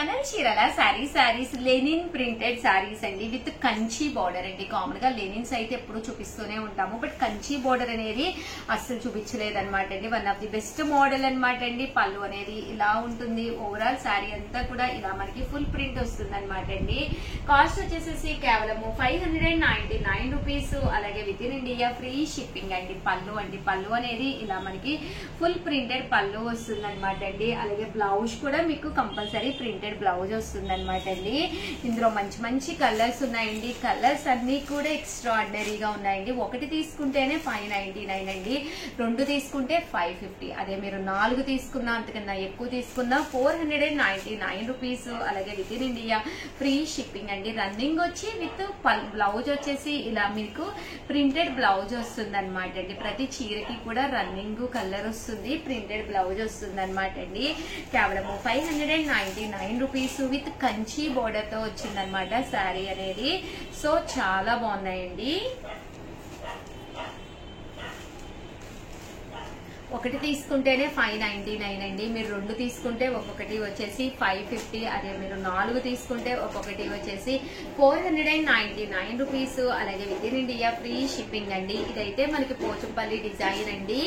Channel చీరల saris Lenin printed saris అండి with Kanchi border అండి. కామన్ గా లెనిన్స్ అయితే ఎప్పుడు చూపిస్తూనే ఉంటాము, బట్ కంచి బోర్డర్ అనేది అస్సలు చూపించలేదు అనమాట అండి. One of the best model అనమాట అండి. పళ్ళు అనేది ఇలా ఉంటుంది. ఓవరాల్ సారీ అంతా కూడా ఇలా మనకి ఫుల్ ప్రింట్ వస్తుంది అనమాట అండి. కాస్ట్ వచ్చేసేసి కేవలము 599 రూపీస్. అలాగే with in India free shipping అండి. పళ్ళు అనేది ఇలా మనకి ఫుల్ ప్రింటెడ్ పళ్ళు వస్తుంది అనమాట అండి. అలాగే బ్లౌజ్ కూడా మీకు కంపల్సరీ ప్రింటెడ్ బ్లౌజ్ వస్తుంది అనమాట అండి. ఇందులో మంచి మంచి కలర్స్ ఉన్నాయండి. కలర్స్ అన్ని కూడా ఎక్స్ట్రా ఆర్డినరీగా ఉన్నాయండి. ఒకటి తీసుకుంటేనే 599 అండి, రెండు తీసుకుంటే 550. అదే మీరు 4 తీసుకున్నా అంతకన్నా ఎక్కువ తీసుకున్నా 499 రూపీస్. అలాగే with in India free shipping అండి. రన్నింగ్ వచ్చి విత్ బ్లౌజ్ వచ్చేసి ఇలా మీకు ప్రింటెడ్ బ్లౌజ్ వస్తుంది అనమాట అండి. ప్రతి చీరకి కూడా రన్నింగ్ కలర్ వస్తుంది, ప్రింటెడ్ బ్లౌజ్ వస్తుంది అనమాట అండి. కేవలం 599 రూపీస్ విత్ కంచి బోర్డర్ తో వచ్చిందనమాట శారీ అనేది. సో చాలా బాగున్నాయండి. ఒకటి తీసుకుంటేనే 599 అండి, మీరు రెండు తీసుకుంటే ఒక్కొక్కటి వచ్చేసి 550. అదే మీరు 4 తీసుకుంటే ఒక్కొక్కటి వచ్చేసి 499 రూపీస్. అలాగే with in India free shipping అండి. ఇదైతే మనకి పోచంపల్లి డిజైన్ అండి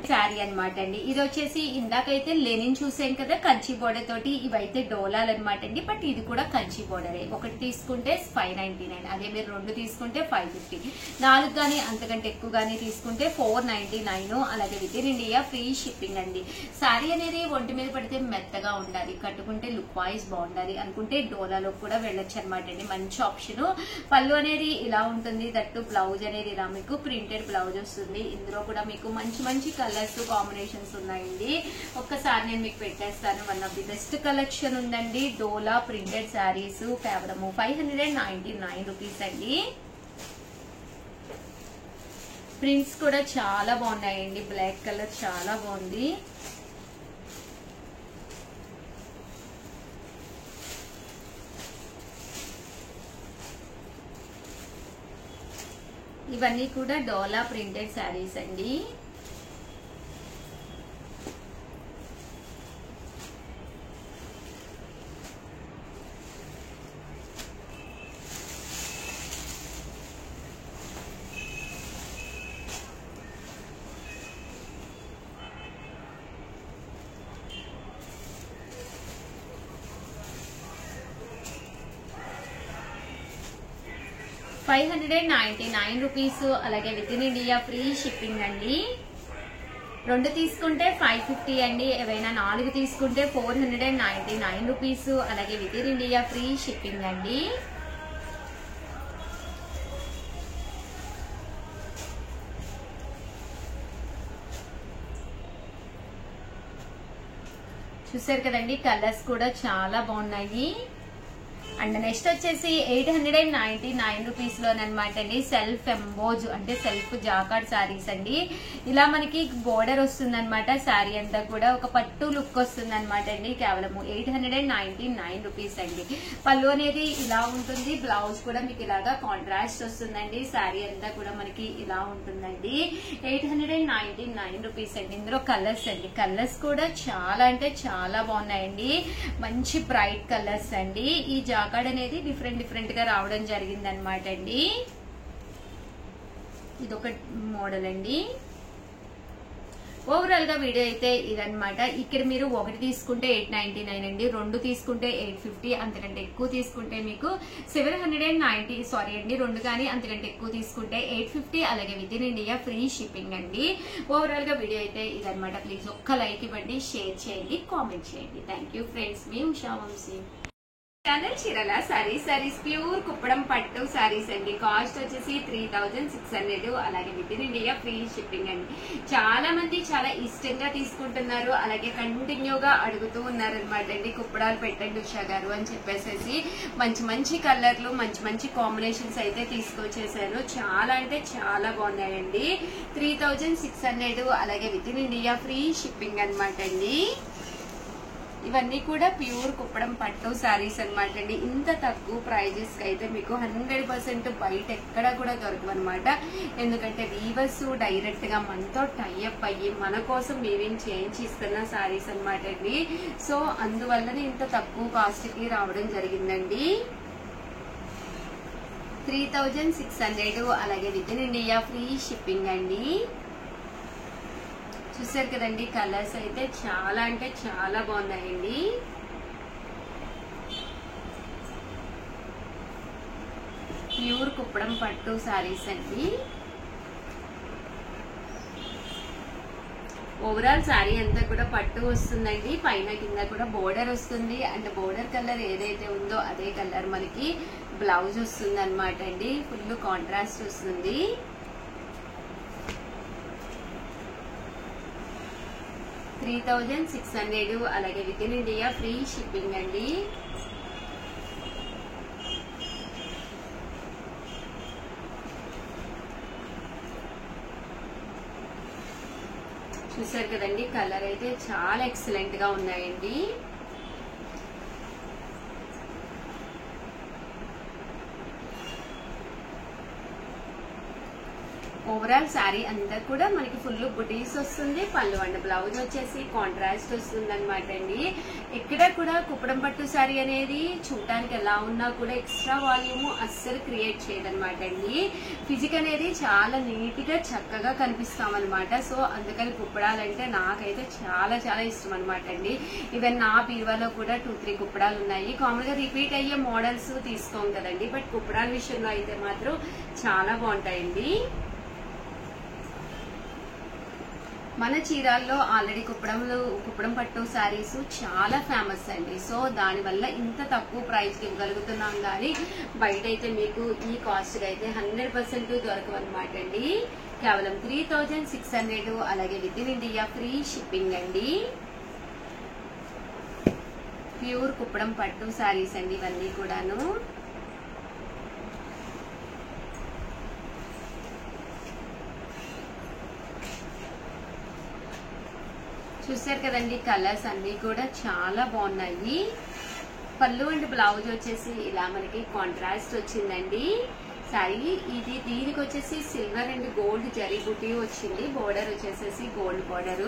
శారీ అనమాట అండి. ఇది వచ్చేసి ఇందాకైతే లెనిన్ చూసాం కదా కంచి బోర్డర్ తోటి, ఇవైతే డోలాలు అనమాట అండి. బట్ ఇది కూడా కంచి బోర్డరే. ఒకటి తీసుకుంటే 599, అదే మీరు రెండు తీసుకుంటే 550. 4 గానీ అంతకంటే ఎక్కువ గానీ తీసుకుంటే 499. అలాగే with in India free shipping అండి. శారీ అనేది ఒంటి మీద పడితే మెత్తగా ఉండాలి, కట్టుకుంటే లుక్ వైజ్ బాగుండాలి అనుకుంటే డోలాలో కూడా వెళ్ళొచ్చు అనమాట అండి. మంచి ఆప్షన్. పళ్ళు అనేది ఇలా ఉంటుంది, దట్టు బ్లౌజ్ అనేది ఇలా మీకు ప్రింటెడ్ బ్లౌజ్ వస్తుంది. ఇందులో కూడా మీకు మంచి మంచి కలర్స్ కాంబినేషన్స్ ఉన్నాయండి. ఒక్కసారి నేను మీకు పెట్టేస్తాను. One of the best collection ఉందండి. డోలా ప్రింటెడ్ శారీస్ కేవలం 599 రూపీస్ అండి. ప్రింట్స్ కూడా చాలా బాగున్నాయండి. బ్లాక్ కలర్ చాలా బాగుంది. ఇవన్నీ కూడా డోలా ప్రింటెడ్ శారీస్ అండి. $599 రూపీస్. అలాగే with in India free shipping అండి. రెండు తీసుకుంటే 550 అండి, ఏవైనా 4 తీసుకుంటే 499 రూపీస్. అలాగే with in India free shipping అండి. చూసారు కదండి, కలర్స్ కూడా చాలా బాగున్నాయి. అండ్ నెక్స్ట్ వచ్చేసి 899 రూపీస్ లోనమాట అండి. సెల్ఫ్ ఎంబోజ్ అంటే సెల్ఫ్ జాకార్డ్ శారీస్ అండి. ఇలా మనకి బోర్డర్ వస్తుంది అనమాట. శారీ అంతా కూడా ఒక పట్టు లుక్ వస్తుంది అనమాట అండి. కేవలం 899 రూపీస్ అండి. పళ్ళు అనేది ఇలా ఉంటుంది, బ్లౌజ్ కూడా మీకు ఇలాగా కాంట్రాస్ట్ వస్తుందండి. శారీ అంతా కూడా మనకి ఇలా ఉంటుందండి. 899 రూపీస్ అండి. ఇందులో కలర్స్ అండి, కలర్స్ కూడా చాలా అంటే చాలా బాగున్నాయండి. మంచి బ్రైట్ కలర్స్ అండి. ఈ జాకార్డ్ అనేది డిఫరెంట్ గా రావడం జరిగింది అనమాట అండి. ఇదొక మోడల్ అండి. ఓవరాల్ గా వీడియో అయితే ఇదనమాట. ఇక్కడ మీరు ఒకటి తీసుకుంటే 899 అండి, రెండు తీసుకుంటే 850, అంతకంటే ఎక్కువ తీసుకుంటే మీకు 790 సారీ అండి. రెండు కానీ అంతకంటే ఎక్కువ తీసుకుంటే 850. అలాగే with in India free shipping అండి. ఓవరాల్ గా వీడియో అయితే ఇదనమాట. ప్లీజ్ ఒక్క లైక్ ఇవ్వండి, షేర్ చేయండి, కామెంట్ చేయండి. Thank you friends. మీ ఉషా వంశీ. ఛానల్ చీరల సారీస్ ప్యూర్ కుప్పడం పట్టు సారీస్ అండి. కాస్ట్ వచ్చేసి 3600. అలాగే with in India free shipping అండి. చాలా మంది చాలా ఇష్టంగా తీసుకుంటున్నారు, అలాగే కంటిన్యూగా అడుగుతూ ఉన్నారు అనమాట అండి. కుప్పడాలు పెట్టండి ఉషా గారు అని చెప్పేసి మంచి మంచి కలర్లు మంచి మంచి కాంబినేషన్స్ అయితే తీసుకొచ్చేసారు. చాలా అంటే చాలా బాగున్నాయండి. 3600. అలాగే with in India free shipping అనమాట అండి. ఇవన్నీ కూడా ప్యూర్ కుప్పడం పట్టు శారీస్ అనమాట అండి. ఇంత తక్కువ ప్రైజెస్ కి అయితే మీకు 100% బయట ఎక్కడ కూడా దొరకవు అనమాట. ఎందుకంటే వీవర్స్ డైరెక్ట్ గా మనతో టైఅప్ అయ్యి మన కోసం వీవింగ్ చేయించి ఇస్తున్న శారీస్ అనమాట అండి. సో అందువల్లనే ఇంత తక్కువ కాస్ట్ కి రావడం జరిగిందండి. 3600 అలాగే with in India free shipping అండి. చూసారు కదండి, కలర్స్ అయితే చాలా అంటే చాలా బాగున్నాయండి. ప్యూర్ కుప్పడం పట్టు శారీస్ అండి. ఓవరాల్ శారీ అంతా కూడా పట్టు వస్తుందండి. పైన కింద కూడా బోర్డర్ వస్తుంది. అండ్ బోర్డర్ కలర్ ఏదైతే ఉందో అదే కలర్ మనకి బ్లౌజ్ వస్తుంది అనమాట అండి. ఫుల్ కాంట్రాస్ట్ వస్తుంది. 3600 అలాగే with in India free shipping అండి. చూసారు కదండి, కలర్ అయితే చాలా ఎక్సలెంట్ గా ఉన్నాయండి. ఓవరాల్ శారీ అంతా కూడా మనకి ఫుల్ బుటీస్ వస్తుంది. పళ్ళు అండ్ బ్లౌజ్ వచ్చేసి కాంట్రాస్ట్ వస్తుంది అనమాట అండి. ఇక్కడ కూడా కుప్పడం పట్టు శారీ అనేది చూడటానికి ఎలా ఉన్నా కూడా ఎక్స్ట్రా వాల్యూమ్ అస్సలు క్రియేట్ చేయదనమాట అండి. ఫిజిక్ అనేది చాలా నీట్ గా చక్కగా కనిపిస్తామన్నమాట. సో అందుకని కుప్పడాలంటే నాకైతే చాలా చాలా ఇష్టం అనమాట అండి. ఈవెన్ నా బీరువాలో కూడా 2-3 కుప్పడాలు ఉన్నాయి. కామన్ గా రిపీట్ అయ్యే మోడల్స్ తీసుకోం కదండి, బట్ కుప్పడాల విషయంలో అయితే మాత్రం చాలా బాగుంటాయండి. మన చీరాల్లో ఆల్రెడీ కుప్పడం పట్టు శారీస్ చాలా ఫేమస్ అండి. సో దానివల్ల ఇంత తక్కువ ప్రైస్ కి ఇవ్వగలుగుతున్నాం. కానీ బయట అయితే మీకు ఈ కాస్ట్ అయితే 100% దొరకవన్నమాట అండి. కేవలం 3600 అలాగే with in India free shipping అండి. ప్యూర్ కుప్పడం పట్టు శారీస్ అండి ఇవన్నీ కూడాను. చూసారు కదండి, కలర్స్ అన్ని కూడా చాలా బాగున్నాయి. పళ్ళు అండ్ బ్లౌజ్ వచ్చేసి ఇలా మనకి కాంట్రాస్ట్ వచ్చిందండి. సారీ ఇది దీనికి వచ్చేసి సిల్వర్ అండ్ గోల్డ్ జరీ బుటీ వచ్చింది. బోర్డర్ వచ్చేసేసి గోల్డ్ బోర్డర్.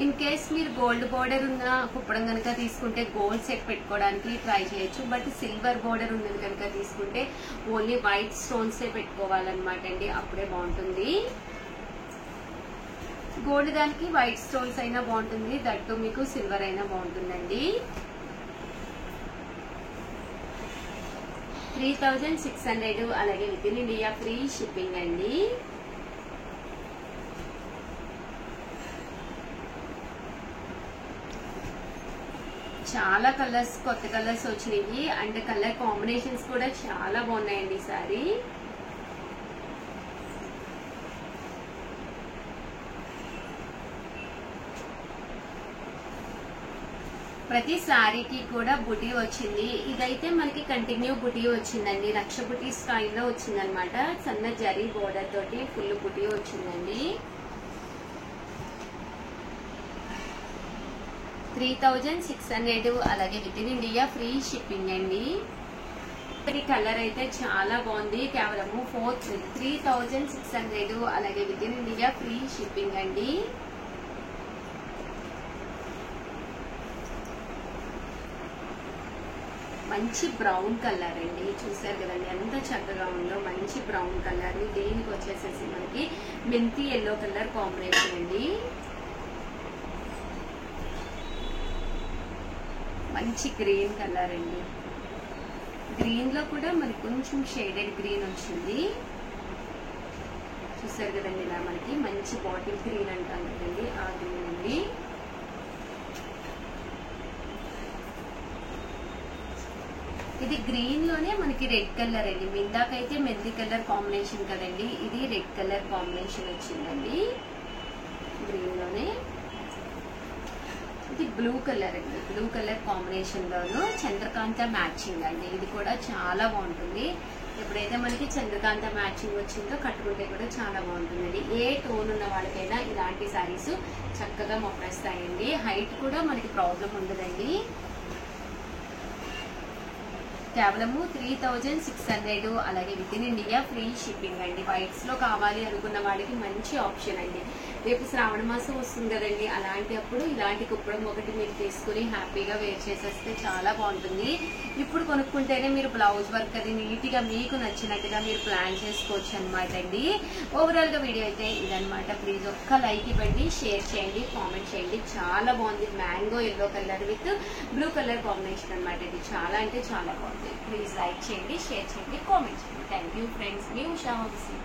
ఇన్ కేస్ మీరు గోల్డ్ బోర్డర్ ఉన్న కుప్పడం కనుక తీసుకుంటే గోల్డ్ సెట్ పెట్టుకోవడానికి ట్రై చేయొచ్చు. బట్ సిల్వర్ బోర్డర్ ఉన్నది కనుక తీసుకుంటే ఓన్లీ వైట్ స్టోన్స్ పెట్టుకోవాలన్నమాట అండి, అప్పుడే బాగుంటుంది. గోల్డ్ దానికి వైట్ స్టోన్స్ అయినా బాగుంటుంది, దట్టు మీకు సిల్వర్ అయినా బాగుంటుందండి. 3600 అలాగే with in India free shipping అండి. చాలా కలర్స్, కొత్త కలర్స్ వచ్చినాయి. అండ్ కలర్ కాంబినేషన్స్ కూడా చాలా బాగున్నాయండి ఈ సారీ. ప్రతి శారీకి కూడా బుటీ వచ్చింది. ఇదైతే మనకి కంటిన్యూ బుటీ వచ్చిందండి. లక్ష బుటీ స్టైల్లో వచ్చిందనమాట. సన్న జరీ బోర్డర్ తోటి ఫుల్ బుటీ వచ్చిందండి. 3600 అలాగే with in India free shipping అండి. ఈ కలర్ అయితే చాలా బాగుంది. కేవలము 3600 అలాగే with in India free shipping అండి. మంచి బ్రౌన్ కలర్ అండి. చూసారు కదండి ఎంత చక్కగా ఉందో, మంచి బ్రౌన్ కలర్. దీనికి వచ్చేసేసి మనకి మెంతి ఎల్లో కలర్ కాంబినేషన్ అండి. మంచి గ్రీన్ కలర్ అండి. గ్రీన్ లో కూడా మనకి కొంచెం షేడెడ్ గ్రీన్ వచ్చింది. చూసారు కదండి ఇలా మనకి మంచి బాటిల్ గ్రీన్ అంటాం కదండి, ఆ గ్రీన్ అండి. ఇది గ్రీన్ లోనే మనకి రెడ్ కలర్ అండి. ఇందాకైతే మెంతి కలర్ కాంబినేషన్ కదండి, ఇది రెడ్ కలర్ కాంబినేషన్ వచ్చిందండి గ్రీన్ లోనే. ఇది బ్లూ కలర్ అండి. బ్లూ కలర్ కాంబినేషన్ లోను చంద్రకాంత మ్యాచింగ్ అండి. ఇది కూడా చాలా బాగుంటుంది. ఎప్పుడైతే మనకి చంద్రకాంత మ్యాచింగ్ వచ్చిందో కట్టుకుంటే కూడా చాలా బాగుంటుందండి. ఏ టోన్ ఉన్న వాళ్ళకైనా ఇలాంటి శారీస్ చక్కగా మొప్పేస్తాయండి. హైట్ కూడా మనకి ప్రాబ్లం ఉండదండి. కేవలము 3600, అలాగే with in India free shipping అండి. వైట్స్ లో కావాలి అనుకున్న వాళ్ళకి మంచి ఆప్షన్ అండి. రేపు శ్రావణ మాసం వస్తుంది కదండి, అలాంటి అప్పుడు ఇలాంటి కుప్పడం ఒకటి మీరు తీసుకుని హ్యాపీగా వేర్ చేసేస్తే చాలా బాగుంటుంది. ఇప్పుడు కొనుక్కుంటేనే మీరు బ్లౌజ్ వర్క్ అది నీట్ గా మీకు నచ్చినట్టుగా మీరు ప్లాన్ చేసుకోవచ్చు అనమాట అండి. ఓవరాల్ గా వీడియో అయితే ఇదనమాట. ప్లీజ్ ఒక్క లైక్ ఇవ్వండి, షేర్ చేయండి, కామెంట్ చేయండి. చాలా బాగుంది. Mango yellow colour with blue colour combination అనమాట. ఇది చాలా అంటే చాలా బాగుంది. ప్లీజ్ లైక్ చేయండి, షేర్ చేయండి, కామెంట్ చేయండి. Thank you friends. మీ ఉషా వంశీ.